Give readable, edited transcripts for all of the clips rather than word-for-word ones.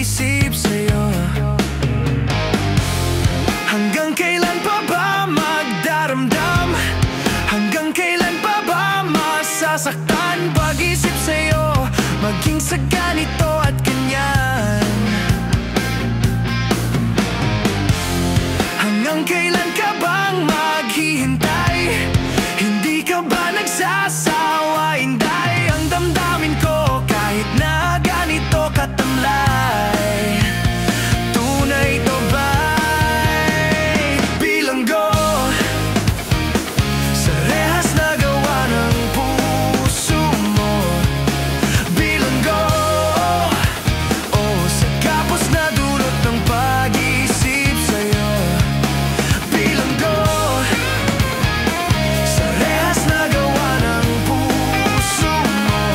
pag-isip sa'yo. Hanggang kailan pa ba magdaramdam? Hanggang kailan pa ba masasaktan? Pag-isip sa'yo, maging sa ganito at ganyan. Hanggang kailan ka bang maghihintay? Hindi ka ba nagsasawa? Hinday ang damdamin ko kahit na ganito katamlay. Tunay to ba'y bilanggo sa rehas na gawa ng puso mo? Bilanggo o sa kapos na dulot ng pag-iisip sa'yo? Bilanggo sa rehas na gawa ng puso mo.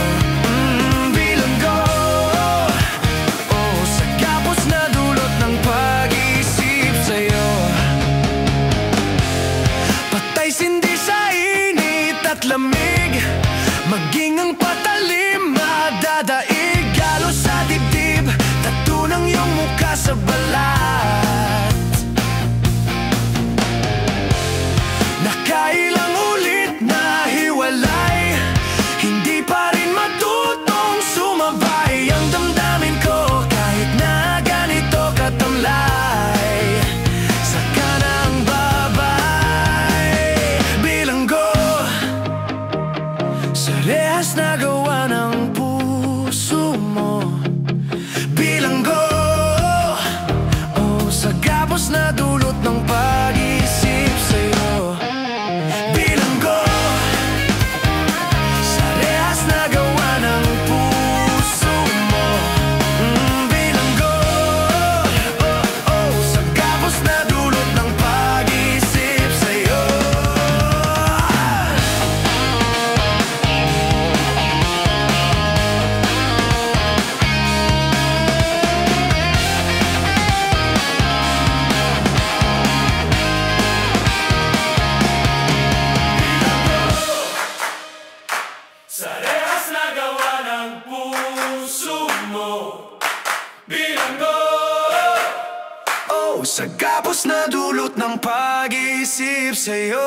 Bilanggo o sa kapos na dulot ng pag-iisip sa'yo. Patay sindi sa init at lamig, maging ang patalim madadaig. Galo sa dibdib, tattoo ng iyong mukha sa balat. Nakailang ulit na hiwalay, hindi pa rin matutong sumabay ang damdamin ko kahit na ganito katamlay. Saka ng babay, bilanggo sa rehas na gawa ng puso mo. Bilanggo o sa gapos na dulot ng pag-isip sa'yo. Bilanggo sa rehas na gawa ng puso mo. Bilanggo o sa gapos na dulot ng pag-isip sa'yo. Sa rehas na gawa ng puso mo. Bilanggo o sa gapos na dulot ng pag-iisip sa'yo.